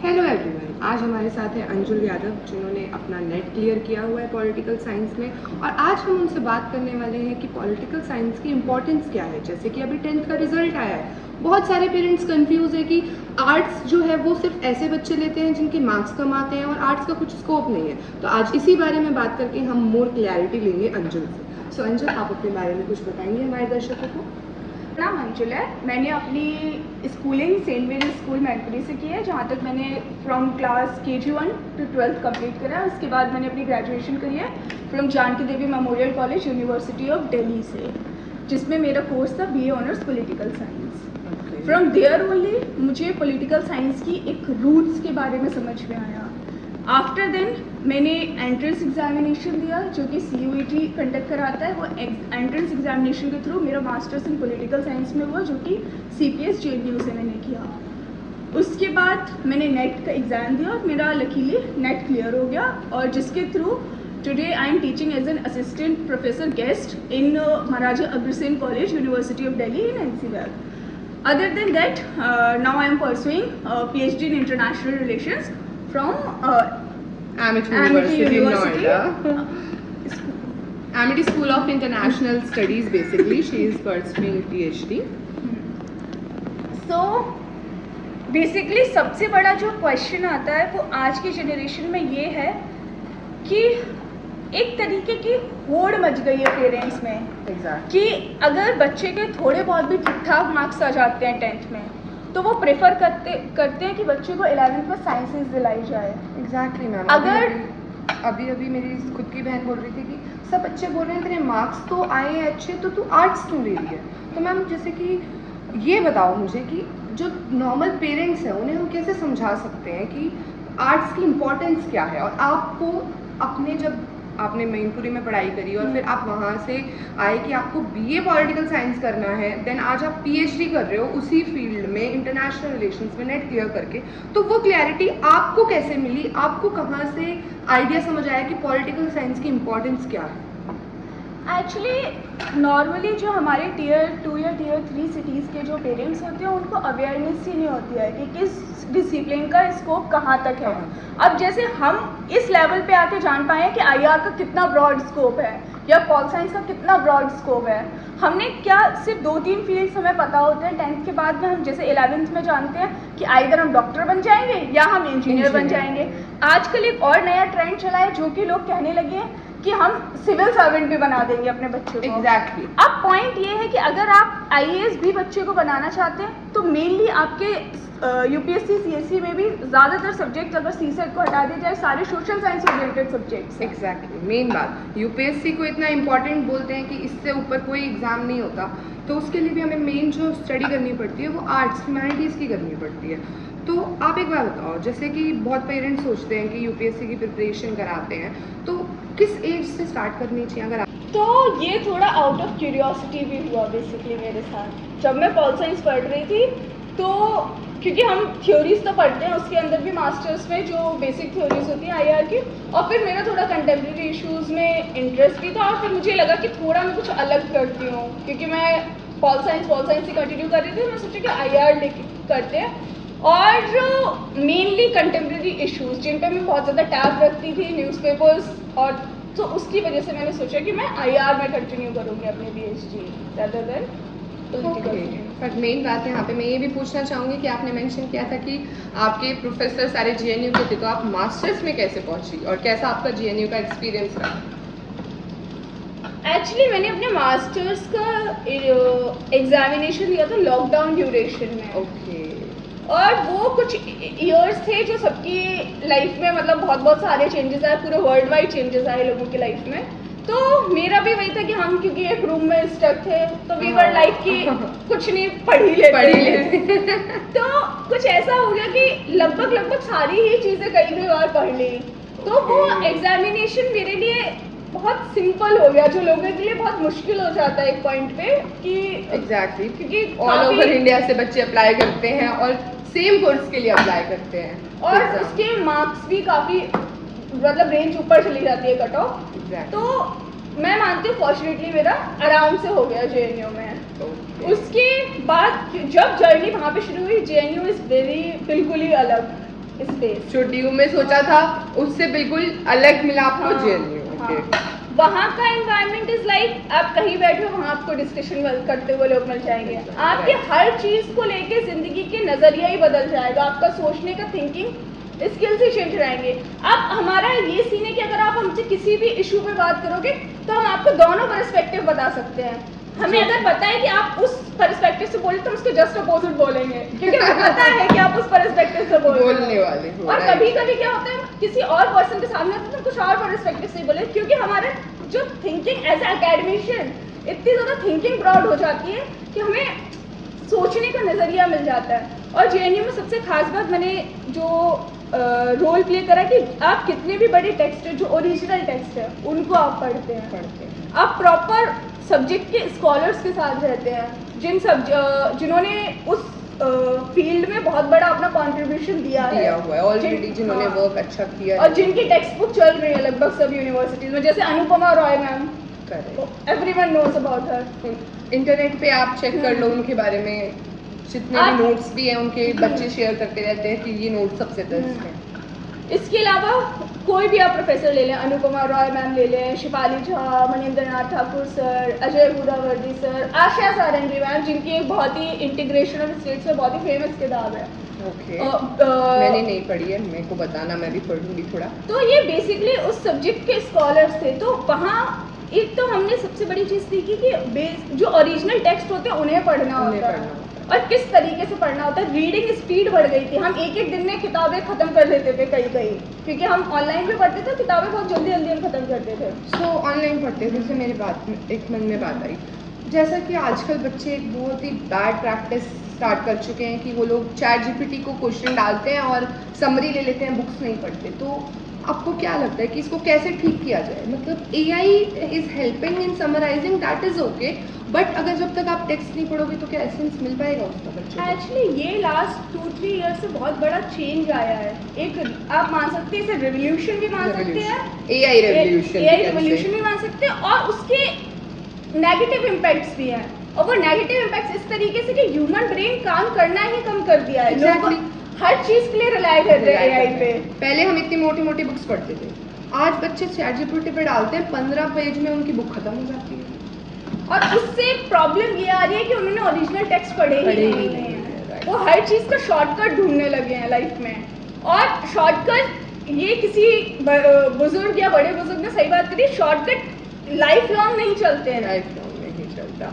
Hello everyone, आज हमारे साथ है अंजुल यादव जिन्होंने अपना नेट क्लियर किया हुआ है पॉलिटिकल साइंस में। और आज हम उनसे बात करने वाले हैं कि पॉलिटिकल साइंस की इम्पोर्टेंस क्या है। जैसे कि अभी 10th का रिजल्ट आया है, बहुत सारे पेरेंट्स कंफ्यूज है कि आर्ट्स जो है वो सिर्फ ऐसे बच्चे लेते हैं जिनके मार्क्स कम आते हैं और आर्ट्स का कुछ स्कोप नहीं है। तो आज इसी बारे में बात करके हम मोर क्लैरिटी लेंगे अंजुल से। सो अंजुल, आप अपने बारे में कुछ बताएंगे हमारे दर्शकों को? नाम अंजुल है। मैंने अपनी स्कूलिंग सेंट मेरी स्कूल मैनपुरी से की है, जहाँ तक मैंने from class KG1 to 12th complete करा है। उसके बाद मैंने अपनी ग्रेजुएशन करी है from Janaki Devi memorial college university of Delhi से, जिसमें मेरा कोर्स था BA honours political science. From there only मुझे पॉलिटिकल साइंस की एक रूट्स के बारे में समझ में आया। आफ्टर देन मैंने एंट्रेंस एग्जामिनेशन दिया, जो कि CUET कंडक्ट कराता है। वो एंट्रेंस एग्जामिनेशन के थ्रू मेरा मास्टर्स इन पॉलिटिकल साइंस में हुआ, जो कि CPS JNU से मैंने किया। उसके बाद मैंने नेट का एग्ज़ाम दिया और मेरा लकीली नेट क्लियर हो गया, और जिसके through today I am teaching as an assistant professor guest in Maharaja Agrasen college university of Delhi in NCVAC. Other than that, now I am pursuing PhD in international relations from Amity University in Noida. Amity School of International Studies, basically. She is pursuing PhD. So basically सबसे बड़ा जो question आता है वो आज की generation में ये है कि एक तरीके की होड़ मच गई है पेरेंट्स में। Exactly. कि अगर बच्चे के थोड़े बहुत भी ठीक ठाक मार्क्स आ जाते हैं 10th में, तो वो प्रेफर करते हैं कि बच्चे को 11th में साइंसेस दिलाई जाए। Exactly ma'am. अभी मेरी खुद की बहन बोल रही थी कि सब बच्चे बोल रहे हैं तेरे मार्क्स तो आए हैं अच्छे, तो तू आर्ट्स क्यों ले रही है। तो मैम, जैसे कि ये बताओ मुझे कि जो नॉर्मल पेरेंट्स हैं उन्हें हम कैसे समझा सकते हैं कि आर्ट्स की इम्पोर्टेंस क्या है। और आपको अपने जब आपने मैनपुरी में पढ़ाई करी और फिर आप वहाँ से आए कि आपको BA पॉलिटिकल साइंस करना है, देन आज आप PhD कर रहे हो उसी फील्ड में, इंटरनेशनल रिलेशंस में, नेट क्लियर करके, तो वो क्लैरिटी आपको कैसे मिली? आपको कहाँ से आइडिया समझ आया कि पॉलिटिकल साइंस की इम्पोर्टेंस क्या है? एक्चुअली नॉर्मली जो हमारे Tier 2 या Tier 3 सिटीज़ के जो पेरेंट्स होते हैं उनको अवेयरनेस ही नहीं होती है कि किस डिसिप्लिन का स्कोप कहाँ तक है। अब जैसे हम इस लेवल पे आके जान पाए कि IR का कितना ब्रॉड स्कोप है या पॉल साइंस का कितना ब्रॉड स्कोप है। हमने क्या सिर्फ 2-3 फील्ड्स हमें पता होते हैं 10th के बाद में। हम जैसे 11th में जानते हैं कि आइदर हम डॉक्टर बन जाएंगे या हम इंजीनियर बन जाएंगे। आजकल एक और नया ट्रेंड चला है जो कि लोग कहने लगे हैं कि हम सिविल सर्वेंट भी बना देंगे अपने बच्चे को। एग्जैक्टली। अब पॉइंट ये है कि अगर आप IAS भी बच्चे को बनाना चाहते हैं तो मेनली आपके UPSC CSE में भी ज़्यादातर सब्जेक्ट अगर CSET को हटा दिया जाए, सारे social science related subjects. Exactly, main बात UPSC को इतना इम्पोर्टेंट बोलते हैं कि इससे ऊपर कोई एग्ज़ाम नहीं होता, तो उसके लिए भी हमें मेन जो स्टडी करनी पड़ती है वो आर्ट्स ह्यूमैनिटीज़ की करनी पड़ती है। तो आप एक बार बताओ, जैसे कि बहुत पेरेंट्स सोचते हैं कि UPSC की प्रिपरेशन कराते हैं, तो किस एज से स्टार्ट करनी चाहिए? अगर तो ये थोड़ा आउट ऑफ क्यूरियोसिटी भी हुआ बेसिकली मेरे साथ। जब मैं पॉल साइंस पढ़ रही थी तो क्योंकि हम थ्योरीज तो पढ़ते हैं, उसके अंदर भी मास्टर्स में जो बेसिक थ्योरीज होती हैं IR की, और फिर मेरा थोड़ा कंटेम्प्रेरी इश्यूज़ में इंटरेस्ट भी था। और फिर मुझे लगा कि थोड़ा मैं कुछ अलग करती हूँ, क्योंकि मैं पॉल साइंस ही कंटिन्यू कर रही थी। मैं सोची कि IR करते हैं, और मेनली कंटेम्प्रेरी इश्यूज़ जिन पर मैं बहुत ज़्यादा टैब रखती थी, न्यूज़पेपर्स, और तो उसकी वजह से मैंने सोचा कि मैं IR में कंटिन्यू करूँगी अपनी PhD rather than political science। But main बात यहाँ पे मैं ये भी पूछना चाहूँगी कि आपने मेंशन किया था कि आपके प्रोफेसर सारे GNU के थे, तो आप मास्टर्स में कैसे पहुँची और कैसा आपका GNU का एक्सपीरियंस रहा? एक्चुअली मैंने अपने मास्टर्स का एग्जामिनेशन दिया था लॉकडाउन ड्यूरेशन में। ओके। और वो कुछ ईयर्स थे जो सबकी लाइफ में, मतलब बहुत सारे चेंजेस आए, पूरे वर्ल्ड वाइड चेंजेस आए लोगों की लाइफ में। तो मेरा भी वही था कि हम क्योंकि एक रूम में स्टक थे, तो वी वर लाइक कि कुछ नहीं, पढ़ ही लेते। तो कुछ ऐसा हो गया कि लगभग सारी ही चीज़ें कई बार पढ़ ली। तो वो एग्जामिनेशन मेरे लिए बहुत सिंपल हो गया, जो लोगों के लिए बहुत मुश्किल हो जाता है एक पॉइंट पे कि एग्जैक्टली, क्योंकि ऑल ओवर इंडिया से बच्चे अप्लाई करते हैं और सेम कोर्स के लिए अप्लाई करते हैं, और उसके मार्क्स भी काफ़ी, मतलब रेंज ऊपर चली जाती है, कट ऑफ। तो मैं मानती हूँ फॉर्चुनेटली मेरा आराम से हो गया JNU में। उसके बाद जब जर्नी वहाँ पे शुरू हुई, JNU इज़ बिल्कुल ही अलग। स्पेस। जो ड्यू में सोचा था उससे बिल्कुल अलग मिला आपको जेएनयू। वहाँ का एनवायरनमेंट इज लाइक आप कहीं बैठे हो वहाँ आपको डिस्कशन करते हुए लोग मिल जाएंगे, आपके हर चीज़ को लेके ज़िंदगी के नज़रिया ही बदल जाएगा, आपका सोचने का थिंकिंग स्किल्स ही चेंज रहेंगे। अब हमारा ये सीन है कि अगर आप हमसे किसी भी इशू पे बात करोगे तो हम आपको दोनों पर्सपेक्टिव बता सकते हैं। हमें अगर पता है कि आप उस पर्सपेक्टिव से बोले तो हम उसके जस्ट अपोजिट बोलेंगे, क्योंकि हमें पता है कि आप उस पर्सपेक्टिव से बोलने वाले हो। और कभी कभी क्या होता है किसी और पर्सन के सामने तो कुछ और पर्सपेक्टिव से बोले, क्योंकि हमारे जो थिंकिंग एज एकेडमिशियन इतनी ज़्यादा थिंकिंग ब्रॉड हो जाती है कि हमें सोचने का नज़रिया मिल जाता है। और जेएनयू में सबसे खास बात मैंने जो रोल प्ले करा कि आप कितने भी बड़े टेक्स्ट है जो ओरिजिनल टेक्स्ट है उनको आप पढ़ते हैं, आप प्रॉपर सब्जेक्ट के स्कॉलर्स के साथ रहते हैं जिन्होंने उस फील्ड में बहुत बड़ा अपना कंट्रीब्यूशन दिया हुआ है ऑलरेडी, जिन्होंने वर्क अच्छा किया और जिनकी टेक्स्ट बुक चल रही है लगभग सब यूनिवर्सिटीज में, जैसे Anupama Roy ma'am, everyone knows about her. Internet पे आप चेक कर लो उनके बारे में, जितने भी नोट्स भी हैं उनके बच्चे शेयर करते रहते हैं कि ये नोट सबसे बेस्ट है। इसके अलावा कोई भी आप प्रोफेसर ले लें, अनुपमा रॉय मैम ले लें, शिपाली झा, मनिंदर नाथ ठाकुर सर, अजय हुदावर्दी सर, आशा सारंगी मैम, जिनकी एक बहुत ही इंटीग्रेशन ऑफ स्टेट्स में बहुत ही फेमस किताब है। मैंने नहीं पढ़ी है, मेरे को बताना, मैं भी पढ़ूंगी थोड़ा। तो ये बेसिकली उस सब्जेक्ट के स्कॉलर्स थे। तो वहाँ एक तो हमने सबसे बड़ी चीज़ सीखी कि जो ओरिजिनल टेक्स्ट होते हैं उन्हें पढ़ना होता है और किस तरीके से पढ़ना होता है। रीडिंग स्पीड बढ़ गई थी, हम एक दिन में किताबें ख़त्म कर देते थे कहीं, क्योंकि हम ऑनलाइन भी पढ़ते थे, किताबें बहुत जल्दी हम ख़त्म करते थे। सो ऑनलाइन पढ़ते थे, इससे मेरी बात एक मन में बात आई, जैसा कि आजकल बच्चे एक बहुत ही बैड प्रैक्टिस स्टार्ट कर चुके हैं कि वो लोग चैट जीपीटी को क्वेश्चन डालते हैं और समरी ले लेते हैं, बुक्स नहीं पढ़ते। तो आपको क्या लगता है कि इसको कैसे ठीक किया जाए? मतलब AI is helping in summarizing, that is okay, but अगर जब तक आप टेक्स्ट नहीं पढ़ोगे तो क्या एसेंस मिल पाएगा उसका बच्चे को? एक्चुअली ये लास्ट 2-3 ईयर से बहुत बड़ा चेंज आया है। एक आप मान सकते हैं इसे रेवोल्यूशन भी मान सकते हैं, AI रेवोल्यूशन भी मान सकते हैं, और उसके नेगेटिव इम्पैक्ट्स भी हैं। और वो नेगेटिव इम्पैक्ट्स इस तरीके से कि ह्यूमन ब्रेन काम करना ही कम कर दिया है। Exactly. हर चीज़ के लिए रिलाई कर रहे हैं AI पे। पहले हम इतनी मोटी मोटी बुक्स पढ़ते थे, आज बच्चे चैट जीपीटी पे डालते हैं, 15 पेज में उनकी बुक खत्म हो जाती है। और उससे प्रॉब्लम ये आ रही है कि उन्होंने ओरिजिनल टेक्स्ट पढ़े ही नहीं है, वो हर चीज़ का शॉर्टकट ढूंढने लगे हैं लाइफ में। और शॉर्टकट ये किसी बुजुर्ग या बड़े बुजुर्ग ने सही बात करी, शॉर्टकट लाइफ लॉन्ग नहीं चलते हैं, लाइफ लॉन्ग नहीं चलता।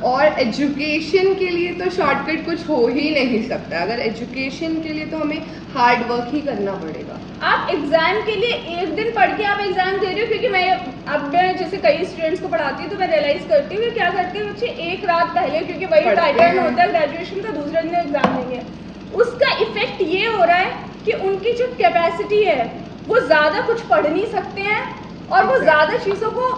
और एजुकेशन के लिए तो शॉर्टकट कुछ हो ही नहीं सकता। अगर एजुकेशन के लिए तो हमें हार्ड वर्क ही करना पड़ेगा। आप एग्जाम के लिए एक दिन पढ़ के आप एग्जाम दे रहे हो, क्योंकि मैं जैसे कई स्टूडेंट्स को पढ़ाती हूँ तो मैं रियलाइज करती हूँ कि क्या करते हैं बच्चे एक रात पहले, क्योंकि वही पैटर्न होता है ग्रेजुएशन का, दूसरे दिन एग्जाम देंगे। उसका इफेक्ट ये हो रहा है कि उनकी जो कैपेसिटी है वो ज़्यादा कुछ पढ़ नहीं सकते हैं और वो ज़्यादा चीज़ों को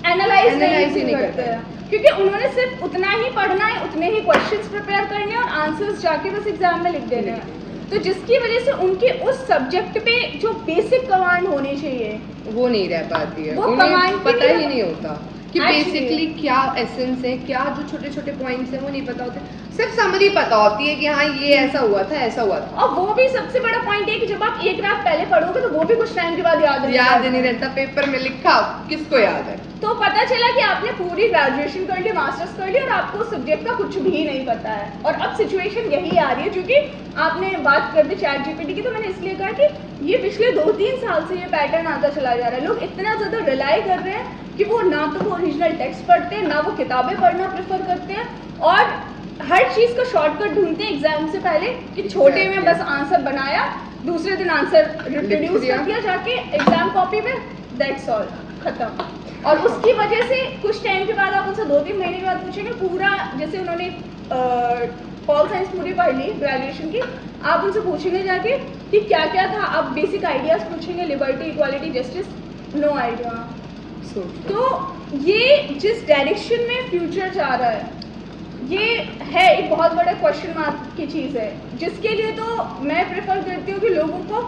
एनालाइज नहीं करते हैं, क्योंकि उन्होंने सिर्फ उतना ही पढ़ना है, उतने ही क्वेश्चंस प्रिपेयर करने हैं और आंसर्स जाके बस एग्जाम में लिख देने हैं। तो जिसकी वजह से उनके उस सब्जेक्ट पे जो बेसिक कमांड होनी चाहिए वो नहीं रह पाती है, वो उन्हें पता ही नहीं होता कि Actually, बेसिकली क्या एसेंस है, क्या जो छोटे छोटे पॉइंट्स हैं वो नहीं पता होते, सिर्फ समरी पता होती है कि हाँ ये ऐसा हुआ था, ऐसा हुआ था। और वो भी सबसे बड़ा पॉइंट है कि जब आप एक रात पहले पढ़ोगे तो वो भी कुछ टाइम के बाद याद नहीं रहता, पेपर में लिखा किसको याद है। तो पता चला कि आपने पूरी ग्रेजुएशन कर ली, मास्टर्स कर ली और आपको उस सब्जेक्ट का कुछ भी नहीं पता है। और अब सिचुएशन यही आ रही है, क्योंकि आपने बात कर दी चैट जीपीटी की, तो मैंने इसलिए कहा कि ये पिछले 2-3 साल से ये पैटर्न आता चला जा रहा है। लोग इतना ज़्यादा रिलाई कर रहे हैं कि वो ना तो वो ओरिजिनल टेक्स्ट पढ़ते हैं, ना वो किताबें पढ़ना प्रेफर करते हैं, और हर चीज़ का शॉर्टकट ढूंढते हैं एग्जाम से पहले कि छोटे में बस आंसर बनाया, दूसरे दिन आंसर रिप्रोड्यूस कर दिया जाके एग्जाम कॉपी में, दैट्स ऑल, खत्म। और उसकी वजह से कुछ टाइम के बाद आप उनसे 2-3 महीने के बाद पूछेंगे, पूरा जैसे उन्होंने पॉल साइंस पूरी पढ़ ली ग्रेजुएशन की, आप उनसे पूछेंगे जाके कि क्या क्या था, आप बेसिक आइडियाज़ पूछेंगे, liberty, equality, justice, no idea. तो ये जिस डायरेक्शन में फ्यूचर जा रहा है, ये है एक बहुत बड़ा क्वेश्चन मार्क की चीज़ है, जिसके लिए तो मैं प्रेफर करती हूँ कि लोगों को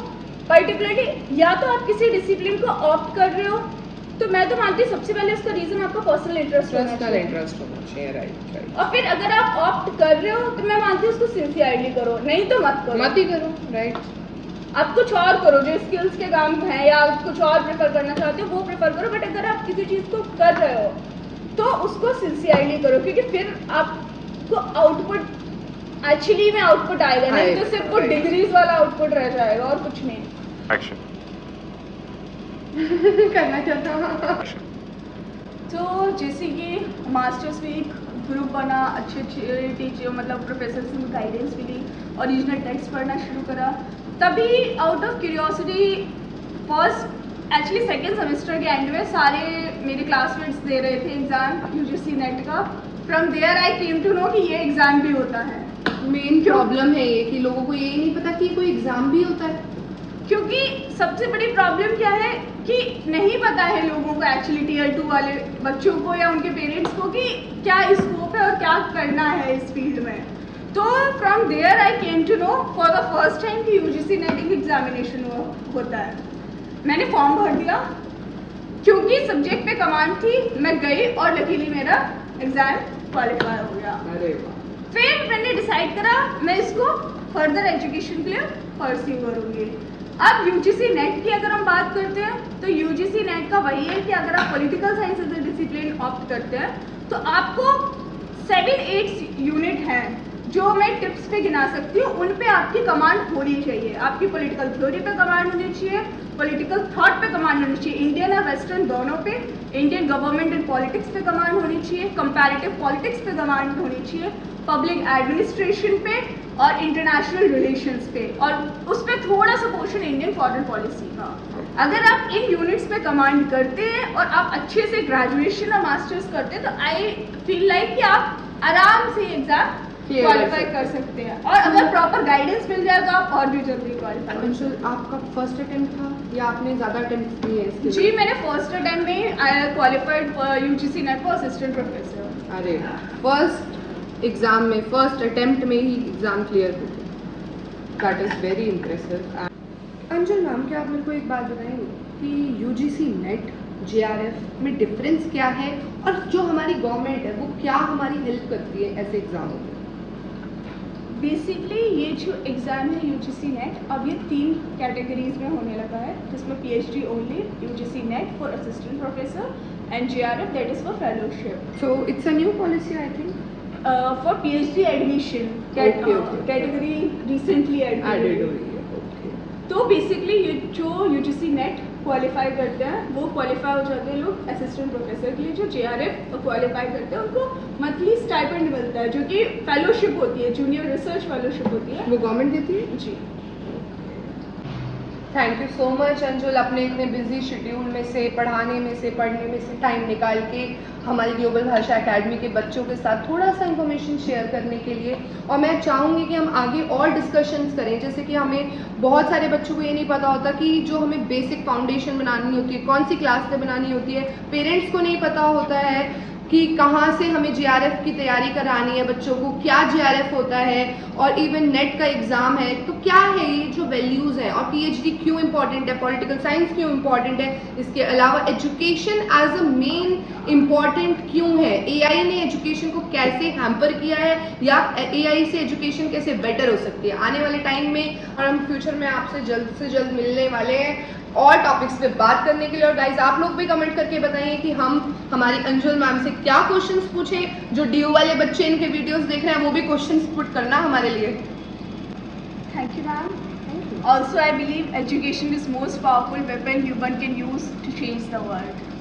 पर्टिकुलरली, या तो आप किसी डिसिप्लिन को ऑप्ट कर रहे हो, तो मैं तो मानती हूँ सबसे पहले उसका रीज़न आपका पर्सनल इंटरेस्ट होना चाहिए, राइट। और फिर अगर आप ऑप्ट कर रहे हो तो मैं मानती हूँ उसको सिंसियरली करो, नहीं तो मत करो, मत ही करो, राइट। आप कुछ और करो, जो स्किल्स के काम हैं या आप कुछ और प्रेफर करना चाहते हो वो प्रेफर करो, बट अगर आप किसी चीज़ को कर रहे हो तो उसको सिंसियरली करो, क्योंकि फिर आपको आउटपुट एक्चुअली में आउटपुट आएगा, नहीं तो सिर्फ वो डिग्रीज वाला आउटपुट रह जाएगा और कुछ नहीं। एक्शन करना चाहता हूँ। तो जैसे कि मास्टर्स में एक ग्रुप बना, अच्छे अच्छे टीचर मतलब प्रोफेसर से गाइडेंस मिली, ओरिजिनल टेक्स्ट पढ़ना शुरू करा, तभी out of curiosity first actually second semester के एंड में सारे मेरे क्लासमेट्स दे रहे थे एग्ज़ाम यूजीसी नेट का। From there I came to know कि ये एग्ज़ाम भी होता है। मेन प्रॉब्लम है ये कि लोगों को ये नहीं पता कि कोई एग्ज़ाम भी होता है, क्योंकि सबसे बड़ी प्रॉब्लम क्या है कि नहीं पता है लोगों को एक्चुअली टीयर 2 वाले बच्चों को या उनके पेरेंट्स को कि क्या स्कोप है और क्या करना है इस फील्ड में। तो from there I came to know for the first time कि यूजीसी नेटिंग एग्जामिनेशन होता है। मैंने फॉर्म भर दिया, क्योंकि सब्जेक्ट पे कमांड थी, मैं गई और लकीली मेरा एग्ज़ाम क्वालिफाई हो गया। अरे वाह। फिर मैंने डिसाइड करा मैं इसको फर्दर एजुकेशन के लिए परस्यू करूँगी। अब यूजीसी नेट की अगर हम बात करते हैं तो यूजीसी नेट का वही है कि अगर आप political science as a discipline opt करते हैं तो आपको 7-8 यूनिट हैं जो मैं टिप्स पे गिना सकती हूँ, उन पे आपकी कमांड होनी चाहिए। आपकी पॉलिटिकल थ्योरी पे कमांड होनी चाहिए, पॉलिटिकल थॉट पे कमांड होनी चाहिए, इंडियन और वेस्टर्न दोनों पे, इंडियन गवर्नमेंट एंड पॉलिटिक्स पे कमांड होनी चाहिए, कंपैरेटिव पॉलिटिक्स पे कमांड होनी चाहिए, पब्लिक एडमिनिस्ट्रेशन पे और इंटरनेशनल रिलेशंस पे, और उस पर थोड़ा सा पोर्शन इंडियन फॉरेन पॉलिसी का। अगर आप इन यूनिट्स पे कमांड करते हैं और आप अच्छे से ग्रेजुएशन और मास्टर्स करते हैं तो आई फील लाइक कि आप आराम से एग्जाम क्वालिफाई कर सकते हैं, और अगर प्रॉपर गाइडेंस मिल जाए तो आप और भी जल्दी क्वालिफाई। अंशुल, आपका फर्स्ट अटेम्प्ट था या आपने ज़्यादा अटेम्प्ट दिए इसके लिए? जी मैंने फर्स्ट अटेम्प्ट में qualified UGC NET for assistant professor. अरे फर्स्ट एग्ज़ाम में, फर्स्ट अटेम्प्ट में ही एग्ज़ाम क्लियर हो गया, that is very impressive. Anjul ma'am, क्या आप मेरे को एक बात बताएंगे कि यूजीसी नेट जेआरएफ में डिफरेंस क्या है, और जो हमारी गवर्नमेंट है वो क्या हमारी हेल्प करती है ऐसे एग्ज़ामों में? बेसिकली ये जो एग्ज़ाम है यूजीसी नेट अब ये 3 कैटेगरीज में होने लगा है, जिसमें PhD only, UGC NET for assistant professor and JRF that is for fellowship. So it's a new policy I think for PhD admission category recently added हो रही है। तो बेसिकली ये जो यूजीसी नेट क्वालिफाई करते हैं वो क्वालिफाई हो जाते हैं लोग असिस्टेंट प्रोफेसर के लिए। जो जेआरएफ क्वालिफाई करते हैं उनको मंथली स्टाइपेंड मिलता है, जो कि फेलोशिप होती है, जूनियर रिसर्च फेलोशिप होती है, वो गवर्नमेंट देती है जी। Thank you so much Anjul, अपने इतने बिजी शेड्यूल में से, पढ़ाने में से, पढ़ने में से टाइम निकाल के हमारी ग्लोबल भाषा एकेडमी के बच्चों के साथ थोड़ा सा इन्फॉर्मेशन शेयर करने के लिए। और मैं चाहूँगी कि हम आगे और डिस्कशंस करें, जैसे कि हमें बहुत सारे बच्चों को ये नहीं पता होता कि जो हमें बेसिक फाउंडेशन बनानी होती है कौन सी क्लास से बनानी होती है, पेरेंट्स को नहीं पता होता है कि कहाँ से हमें जेआरएफ की तैयारी करानी है बच्चों को, क्या जेआरएफ होता है, और इवन नेट का एग्ज़ाम है तो क्या है ये जो वैल्यूज़ हैं, और पीएचडी क्यों इंपॉर्टेंट है, पॉलिटिकल साइंस क्यों इंपॉर्टेंट है, इसके अलावा education as a main important क्यों है, एआई ने एजुकेशन को कैसे हैम्पर किया है, या एआई से एजुकेशन कैसे बेटर हो सकती है आने वाले टाइम में। और हम फ्यूचर में आपसे जल्द से जल्द मिलने वाले हैं और टॉपिक्स पे बात करने के लिए। और गाइज आप लोग भी कमेंट करके बताइए कि हम हमारी अंजुल मैम से क्या क्वेश्चंस पूछें, जो डीयू वाले बच्चे इनके वीडियोस देख रहे हैं वो भी क्वेश्चंस पुट करना हमारे लिए। Thank you ma'am. Also I believe education is most powerful weapon human can use to change the world.